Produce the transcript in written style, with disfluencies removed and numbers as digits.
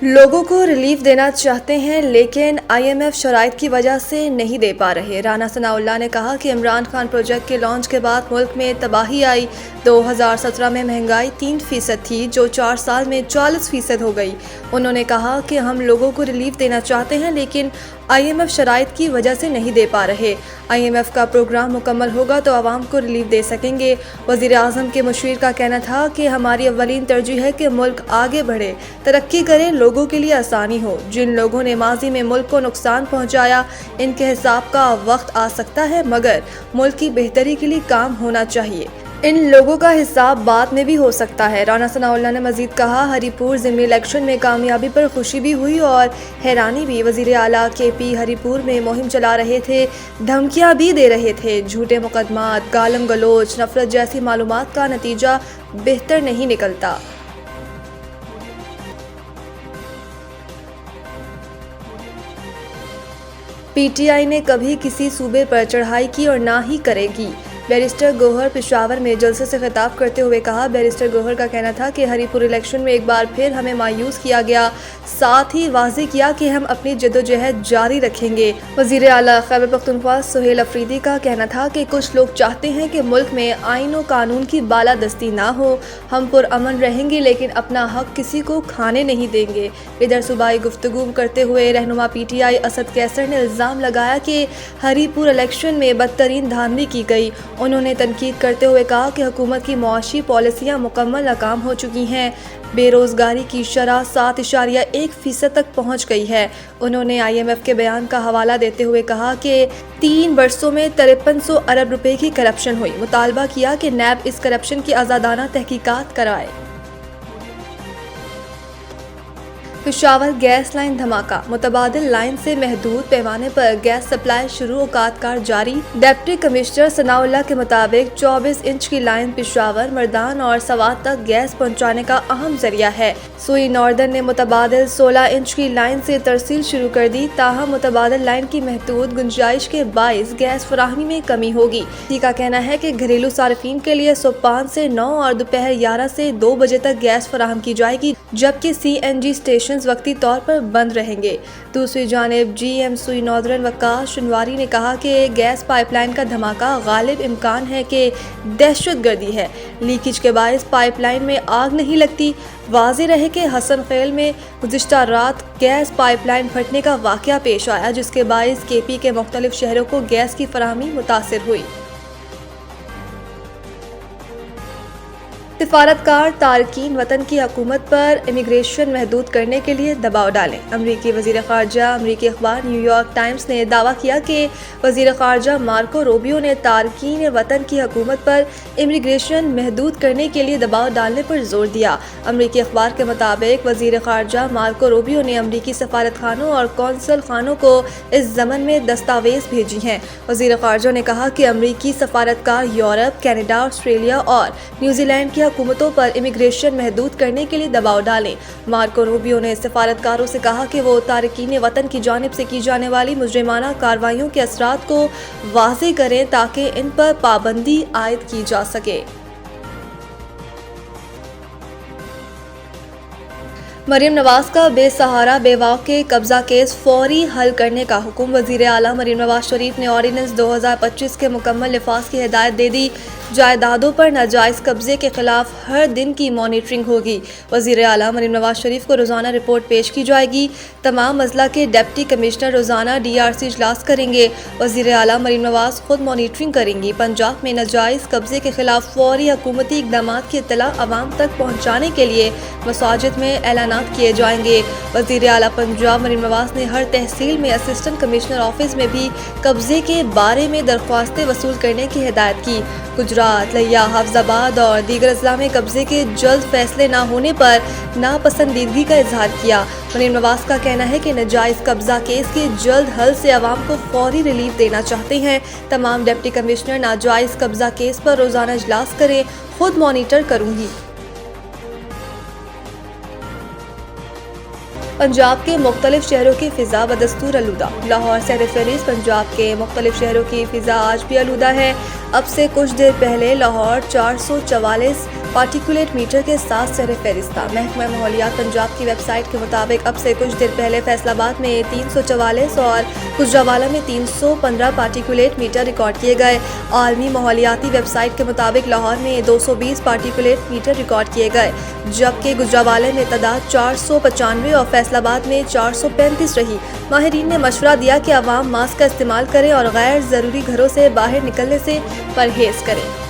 لوگوں کو ریلیف دینا چاہتے ہیں لیکن IMF شرائط کی وجہ سے نہیں دے پا رہے۔ رانا ثناء اللہ نے کہا کہ عمران خان پروجیکٹ کے لانچ کے بعد ملک میں تباہی آئی۔ 2017 میں مہنگائی 3% تھی جو 4 سال میں 40% ہو گئی۔ انہوں نے کہا کہ ہم لوگوں کو ریلیف دینا چاہتے ہیں لیکن IMF شرائط کی وجہ سے نہیں دے پا رہے۔ IMF کا پروگرام مکمل ہوگا تو عوام کو ریلیف دے سکیں گے۔ وزیر اعظم کے مشیر کا کہنا تھا کہ ہماری اولین ترجیح ہے کہ ملک آگے بڑھے، ترقی کرے، لوگوں کے لیے آسانی ہو۔ جن لوگوں نے ماضی میں ملک کو نقصان پہنچایا ان کے حساب کا وقت آ سکتا ہے مگر ملک کی بہتری کے لیے کام ہونا چاہیے۔ ان لوگوں کا حساب بعد میں بھی ہو سکتا ہے۔ رانا ثناء اللہ نے مزید کہا ہری پور ضمنی الیکشن میں کامیابی پر خوشی بھی ہوئی اور حیرانی بھی۔ وزیر اعلیٰ KP ہری پور میں مہم چلا رہے تھے، دھمکیاں بھی دے رہے تھے۔ جھوٹے مقدمات، گالم گلوچ، نفرت جیسی معلومات کا نتیجہ بہتر نہیں نکلتا۔ PTI نے کبھی کسی صوبے پر چڑھائی کی اور نہ ہی کرے گی۔ بیرسٹر گوہر پشاور میں جلسے سے خطاب کرتے ہوئے کہا بیرسٹر گوہر کا کہنا تھا کہ ہری پور الیکشن میں ایک بار پھر ہمیں مایوس کیا گیا، ساتھ ہی واضح کیا کہ ہم اپنی جدوجہد جاری رکھیں گے۔ وزیر اعلیٰ خیبر پختونخوا سہیل افریدی کا کہنا تھا کہ کچھ لوگ چاہتے ہیں کہ ملک میں آئین و قانون کی بالادستی نہ ہو، ہم پرامن رہیں گے لیکن اپنا حق کسی کو کھانے نہیں دیں گے۔ ادھر صوبائی گفتگو کرتے ہوئے رہنما PTI اسد کیسر نے الزام لگایا کہ ہری پور الیکشن میں بدترین دھاندلی کی گئی۔ انہوں نے تنقید کرتے ہوئے کہا کہ حکومت کی معاشی پالیسیاں مکمل ناکام ہو چکی ہیں۔ بے روزگاری کی شرح 7.1% تک پہنچ گئی ہے۔ انہوں نے IMF کے بیان کا حوالہ دیتے ہوئے کہا کہ 3 برسوں میں 5300 ارب روپے کی کرپشن ہوئی۔ مطالبہ کیا کہ نیب اس کرپشن کی آزادانہ تحقیقات کرائے۔ پشاور گیس لائن دھماکہ، متبادل لائن سے محدود پیمانے پر گیس سپلائی شروع، اوقات کار جاری۔ ڈپٹی کمشنر ثناء اللہ کے مطابق 24 انچ کی لائن پشاور، مردان اور سوات تک گیس پہنچانے کا اہم ذریعہ ہے۔ سوئی ناردرن نے متبادل 16 انچ کی لائن سے ترسیل شروع کر دی، تاہم متبادل لائن کی محدود گنجائش کے باعث گیس فراہمی میں کمی ہوگی۔ اسی کا کہنا ہے کہ گھریلو صارفین کے لیے صبح 5 سے 9 اور دوپہر 11 سے 2 بجے تک گیس فراہم کی جائے گی جبکہ CNG اسٹیشن وقتی طور پر بند رہیں گے۔ دوسری جانب GM سوئی ناردرن وقاص شنواری نے کہا کہ گیس پائپ لائن کا دھماکہ غالب امکان ہے کہ دہشت گردی ہے، لیکیج کے باعث پائپ لائن میں آگ نہیں لگتی۔ واضح رہے کہ حسن خیل میں گزشتہ رات گیس پائپ لائن پھٹنے کا واقعہ پیش آیا جس کے باعث KP کے مختلف شہروں کو گیس کی فراہمی متاثر ہوئی۔ سفارتکار تارکین وطن کی حکومت پر امیگریشن محدود کرنے کے لیے دباؤ ڈالیں۔ امریکی وزیر خارجہ امریکی اخبار نیو یارک ٹائمز نے دعویٰ کیا کہ وزیر خارجہ مارکو روبیو نے تارکین وطن کی حکومت پر امیگریشن محدود کرنے کے لیے دباؤ ڈالنے پر زور دیا۔ امریکی اخبار کے مطابق وزیر خارجہ مارکو روبیو نے امریکی سفارت خانوں اور قونصل خانوں کو اس ضمن میں دستاویز بھیجی ہیں۔ وزیر خارجہ نے کہا کہ امریکی سفارتکار یورپ، کینیڈا، آسٹریلیا اور نیوزی لینڈ کی حکومتوں پر امیگریشن محدود کرنے کے لیے دباؤ ڈالیں۔ مارکو روبیو نے سفارتکاروں سے کہا کہ وہ تارکین وطن کی جانب سے کی جانے والی مجرمانہ کارروائیوں کے اثرات کو واضح کریں تاکہ ان پر پابندی عائد کی جا سکے۔ مریم نواز کا بے سہارا بیواؤں کے قبضہ کیس فوری حل کرنے کا حکم۔ وزیر اعلیٰ مریم نواز شریف نے آرڈیننس 2025 کے مکمل نفاذ کی ہدایت دے دی۔ جائیدادوں پر ناجائز قبضے کے خلاف ہر دن کی مانیٹرنگ ہوگی۔ وزیر اعلیٰ مریم نواز شریف کو روزانہ رپورٹ پیش کی جائے گی۔ تمام اضلاع کے ڈپٹی کمشنر روزانہ DRC اجلاس کریں گے۔ وزیر اعلیٰ مریم نواز خود مانیٹرنگ کریں گی۔ پنجاب میں ناجائز قبضے کے خلاف فوری حکومتی اقدامات کی اطلاع عوام تک پہنچانے کے لیے مساجد میں اعلانات کیے جائیں گے۔ وزیر اعلیٰ پنجاب مریم نواز نے ہر تحصیل میں اسسٹنٹ کمشنر آفس میں بھی قبضے کے بارے میں درخواستیں وصول کرنے کی ہدایت کی۔ گجرات، لیا، حافظ آباد اور دیگر اضلاع میں قبضے کے جلد فیصلے نہ ہونے پر ناپسندیدگی کا اظہار کیا۔ مریم نواز کا کہنا ہے کہ ناجائز قبضہ کیس کے جلد حل سے عوام کو فوری ریلیف دینا چاہتے ہیں۔ تمام ڈپٹی کمشنر ناجائز قبضہ کیس پر روزانہ اجلاس کریں، خود مانیٹر کروں گی۔ پنجاب کے مختلف شہروں کی فضا بدستور آلودہ۔ لاہور سیر فہرست پنجاب کے مختلف شہروں کی فضا آج بھی آلودہ ہے۔ اب سے کچھ دیر پہلے لاہور 444 پارٹیکولیٹ میٹر کے ساتھ سر فہرست تھا۔ محکمہ ماحولیات پنجاب کی ویب سائٹ کے مطابق اب سے کچھ دن پہلے فیصل آباد میں 344 اور گجرانوالہ میں 315 پارٹیکولیٹ میٹر ریکارڈ کیے گئے۔ عالمی ماحولیاتی ویب سائٹ کے مطابق لاہور میں 220 پارٹیکولیٹ میٹر ریکارڈ کیے گئے، جبکہ گجرانوالہ میں تعداد 495 اور فیصل آباد میں 435 رہی۔ ماہرین نے مشورہ دیا کہ عوام ماسک کا استعمال کریں اور غیر ضروری گھروں سے باہر نکلنے سے پرہیز کریں۔